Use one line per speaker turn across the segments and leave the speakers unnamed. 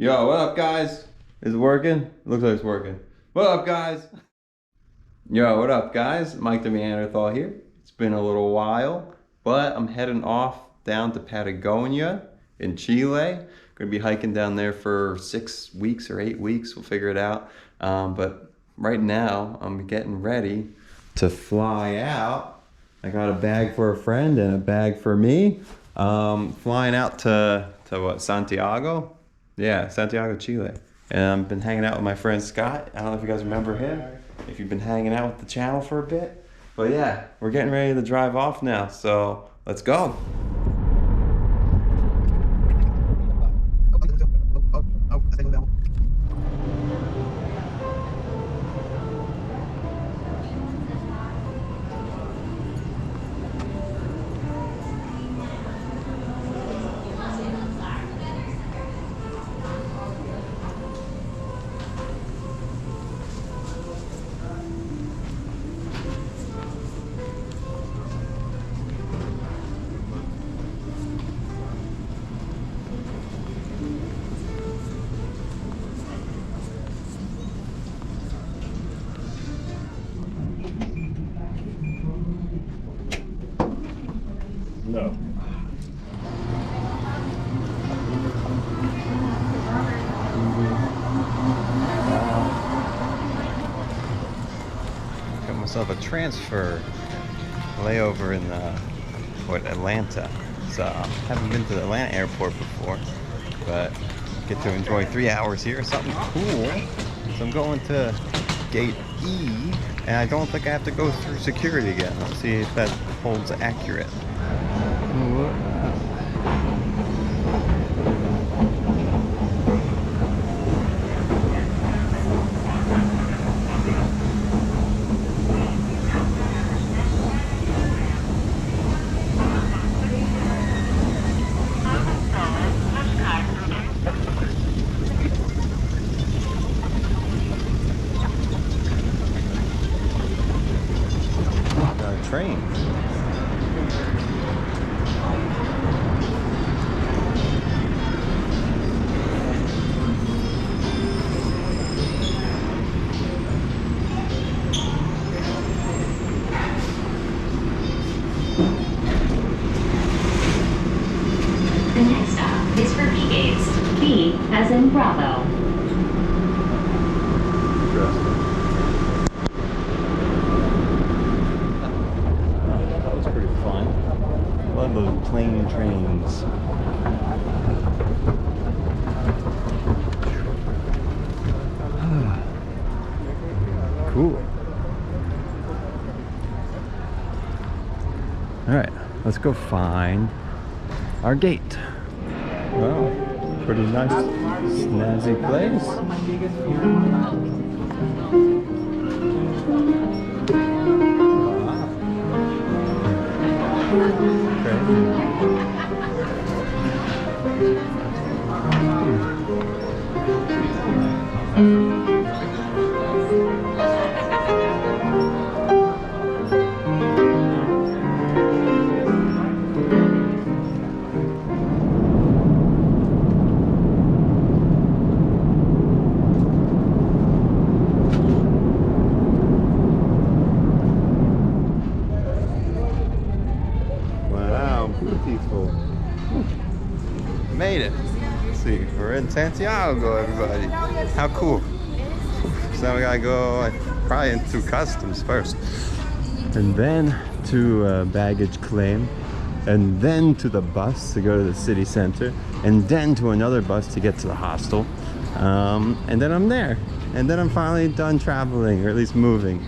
Yo, what up, guys? Is it working? Looks like it's working. What up, guys? Yo, what up, guys? Mike the Neanderthal here. It's been a little while, but I'm heading off down to Patagonia in Chile. Gonna be hiking down there for 6 weeks or 8 weeks. We'll figure it out. But right now, I'm getting ready to fly out. I got a bag for a friend and a bag for me. Flying out to what, Santiago? Yeah, Santiago, Chile. And I've been hanging out with my friend Scott. I don't know if you guys remember him, if you've been hanging out with the channel for a bit. But yeah, we're getting ready to drive off now, so let's go. No. Got myself a transfer layover in Atlanta. So haven't been to the Atlanta airport before, but get to enjoy 3 hours here. Something cool. So I'm going to gate E, and I don't think I have to go through security again. Let's see if that holds accurate. Train.
The next stop is for B gates. B as in Bravo.
That was pretty fun. Love those plane trains. Cool. All right, let's go find our gate. Wow, pretty nice, snazzy place. Beautiful. Made it. Let's see, we're in Santiago, everybody. How cool. So now we gotta go probably into customs first. And then to baggage claim. And then to the bus to go to the city center. And then to another bus to get to the hostel. And then I'm there. And then I'm finally done traveling, or at least moving.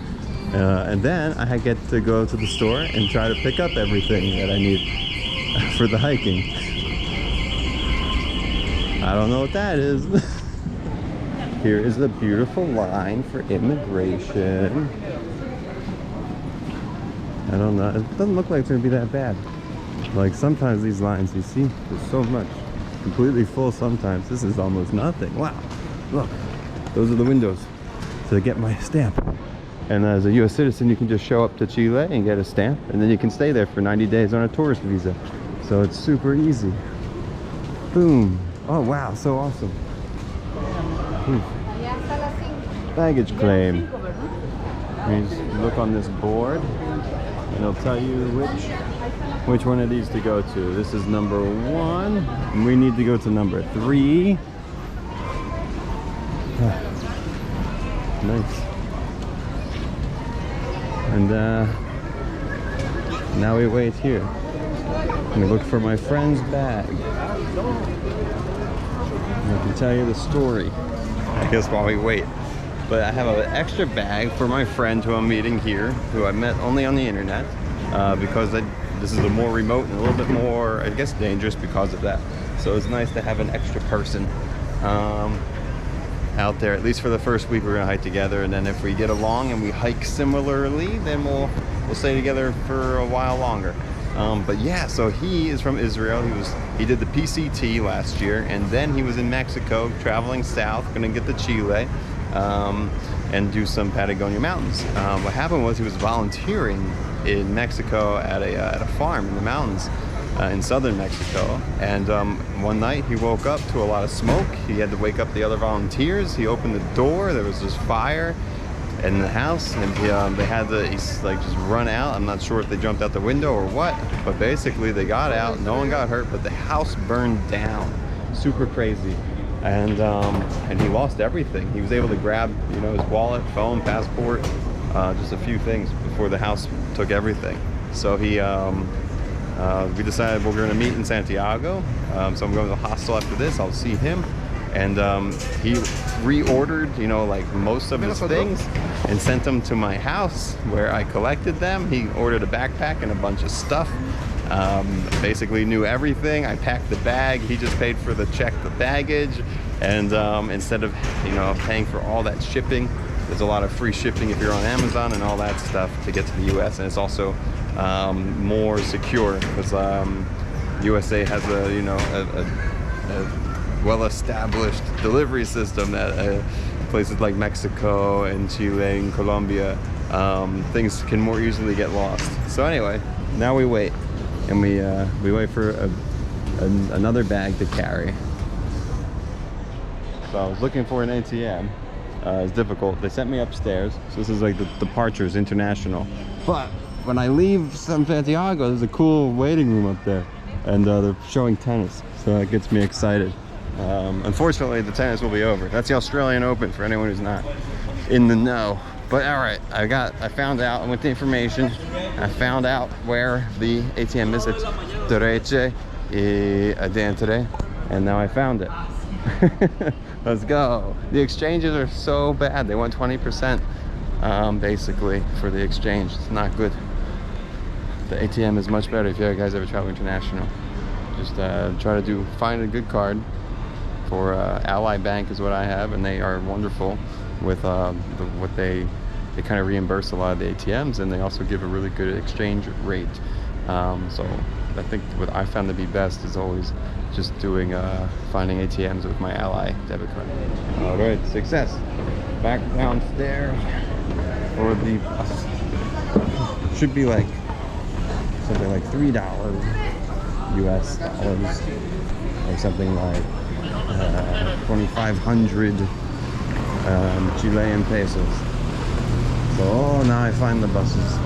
And then I get to go to the store and try to pick up everything that I need for the hiking. I don't know what that is. Here is the beautiful line for immigration. I don't know. It doesn't look like it's gonna be that bad. Like sometimes these lines, you see, there's so much. Completely full sometimes. This is almost nothing. Wow. Look, those are the windows to get my stamp. And as a US citizen, you can just show up to Chile and get a stamp, and then you can stay there for 90 days on a tourist visa. So it's super easy. Boom. Oh wow, so awesome. Baggage claim. You just look on this board and it'll tell you which one of these to go to. This is number 1 and we need to go to number 3. Nice. And now we wait here. I'm gonna look for my friend's bag. I can tell you the story, I guess, while we wait. But I have an extra bag for my friend who I'm meeting here, who I met only on the internet, because this is a more remote and a little bit more, I guess, dangerous because of that. So it's nice to have an extra person out there. At least for the first week, we're gonna hike together, and then if we get along and we hike similarly, then we'll stay together for a while longer. But yeah, so he is from Israel. He did the PCT last year, and then he was in Mexico, traveling south, gonna get to Chile, and do some Patagonia mountains. What happened was he was volunteering in Mexico at a farm in the mountains in southern Mexico, and one night he woke up to a lot of smoke. He had to wake up the other volunteers. He opened the door, there was this fire in the house, and they had to just run out. I'm not sure if they jumped out the window or what, but basically they got out. No one got hurt, but the house burned down. Super crazy. And he lost everything. He was able to grab, his wallet, phone, passport, just a few things before the house took everything. So we decided we're going to meet in Santiago. So I'm going to the hostel after this. I'll see him. And he reordered, most of his things and sent them to my house where I collected them. He ordered a backpack and a bunch of stuff. Basically knew everything. I packed the bag. He just paid for the baggage. And instead of, paying for all that shipping, there's a lot of free shipping if you're on Amazon and all that stuff to get to the US. And it's also more secure because USA has a well-established delivery system that places like Mexico and Chile and Colombia, things can more easily get lost. So anyway, now we wait, and we wait for another bag to carry. So I was looking for an ATM. It's difficult. They sent me upstairs, so this is like the departures international. But when I leave Santiago, there's a cool waiting room up there, and they're showing tennis, so that gets me excited. Unfortunately, the tennis will be over. That's the Australian Open for anyone who's not in the know. But all right, I found out, I went to information. I found out where the ATM is. It's derecha e adentro, and now I found it. Let's go. The exchanges are so bad. They want 20% basically for the exchange. It's not good. The ATM is much better if you guys ever travel international. Just try to find a good card. For Ally Bank is what I have, and they are wonderful with what they kind of reimburse a lot of the ATMs, and they also give a really good exchange rate. So I think what I found to be best is always just finding ATMs with my Ally debit card. All right, success. Back downstairs for the bus. Should be like something like $3 US dollars or something like 2,500 Chilean pesos. So now I find the buses.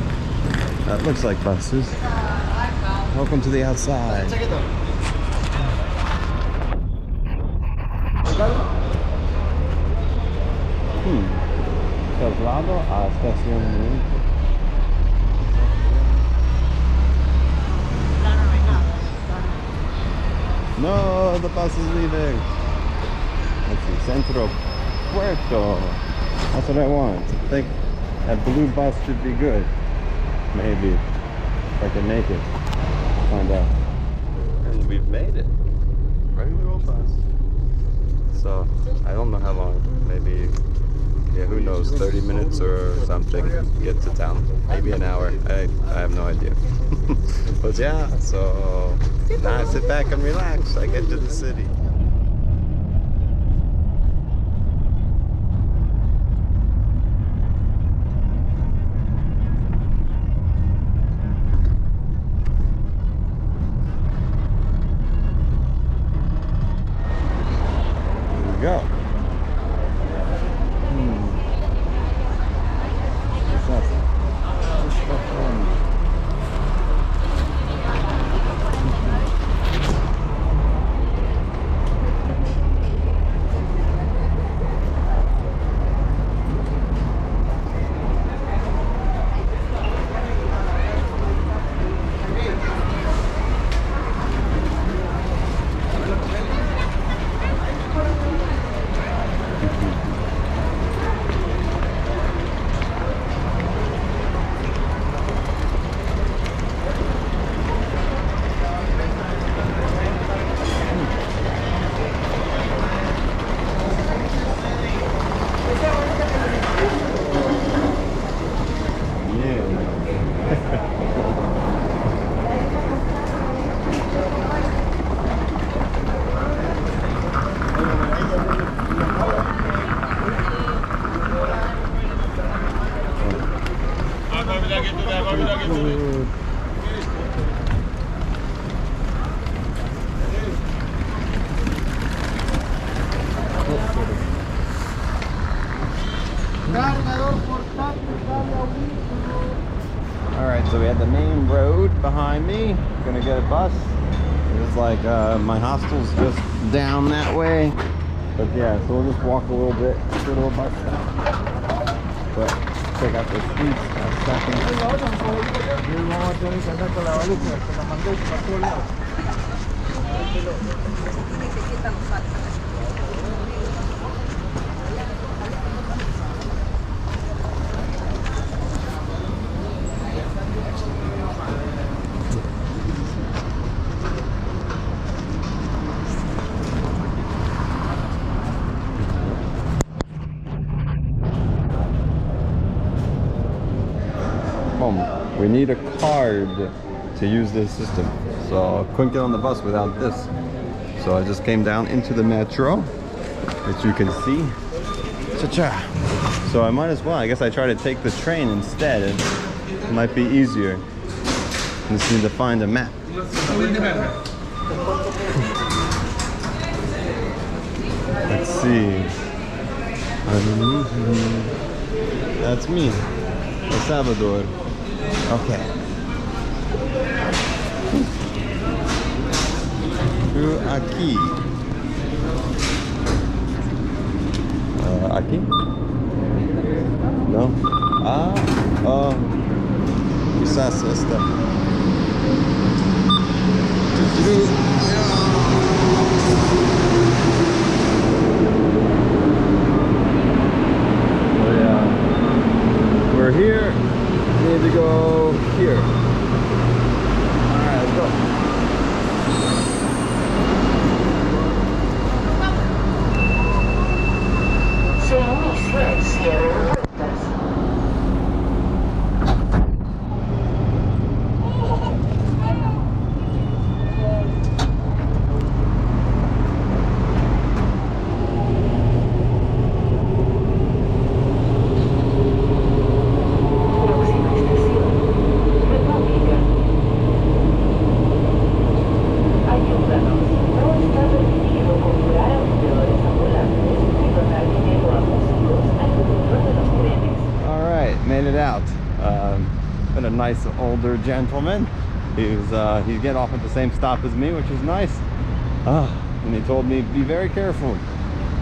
That looks like buses. Welcome to the outside. Traslado a estación. No, the bus is leaving. Let's see, Centro Puerto. That's what I want. I think that blue bus should be good. Maybe. If I can make it. Find out. And we've made it. Regular old bus. So, I don't know how long. Maybe, yeah, who knows, 30 minutes or something to get to town. Maybe an hour. I have no idea. But yeah, so now I sit back and relax. I get to the city. Here we go. Alright, so we had the main road behind me. Gonna get a bus. It's like my hostel's just down that way. But yeah, so we'll just walk a little bit to the bus stop. But check out the streets in a second. We need a card to use this system, so I couldn't get on the bus without this. So I just came down into the metro, as you can see. Cha-cha. So I might as well, I guess I try to take the train instead. It might be easier. I just need to find a map. Let's see. That's me, El Salvador. Okay. Through aquí. Aquí? No? Ah, quizás esta. Oh yeah. We're here. We need to go here. Alright, let's go. Made it out. Been a nice older gentleman. He's getting off at the same stop as me, which is nice. And he told me be very careful.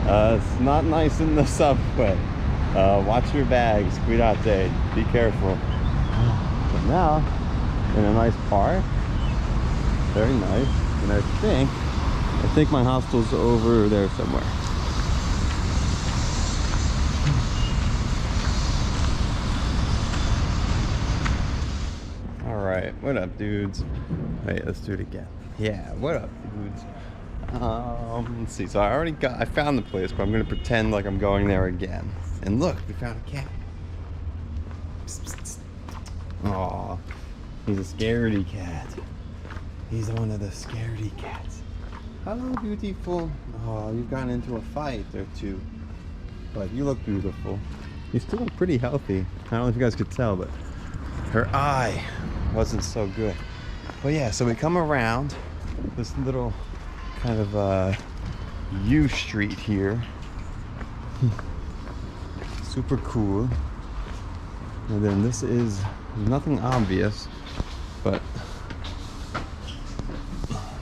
It's not nice in the subway. Watch your bags, cuidate. Be careful. But now, in a nice park, very nice. And I think my hostel's over there somewhere. Alright, what up, dudes? Wait, let's do it again. Yeah, what up, dudes? Let's see. So I found the place, but I'm gonna pretend like I'm going there again. And look, we found a cat. Aw, he's a scaredy cat. He's one of the scaredy cats. Hello, beautiful. Oh, you've gotten into a fight or two, but you look beautiful. You still look pretty healthy. I don't know if you guys could tell, but her eye wasn't so good. But yeah, so we come around this little kind of U street here. Super cool. And then this is nothing obvious, but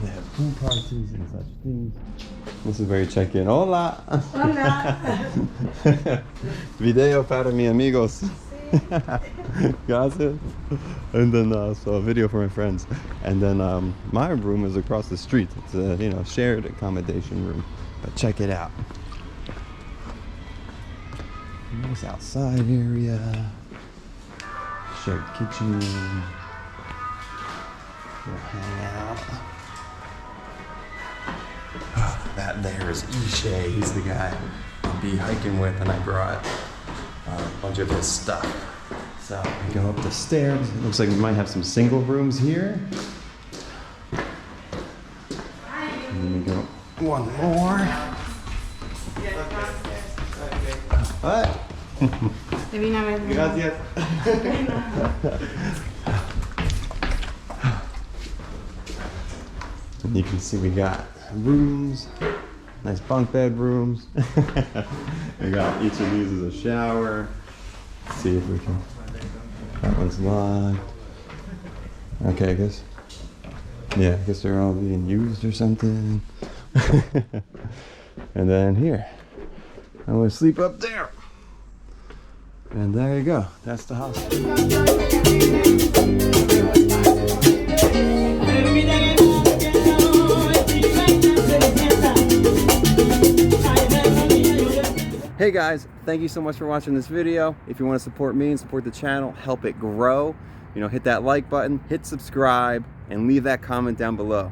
they have pool parties and such things. This is very check-in. Hola!
Hola!
Video para mi amigos. Gracias. And then so a video for my friends. And then my room is across the street. It's a shared accommodation room. But check it out. Nice outside area. Shared kitchen. We'll hang out. That there is Ishay. He's the guy I'll be hiking with, and I brought a bunch of his stuff. So we go up the stairs. It looks like we might have some single rooms here. And then we go one more. What? Gracias. And you can see we got rooms, nice bunk bed rooms. We got each of these as a shower. Let's see if we can. That one's locked. Okay, I guess. Yeah, I guess they're all being used or something. And then here, I'm gonna sleep up there. And there you go. That's the house. Hey guys, thank you so much for watching this video. If you want to support me and support the channel, help it grow, hit that like button, hit subscribe, and leave that comment down below.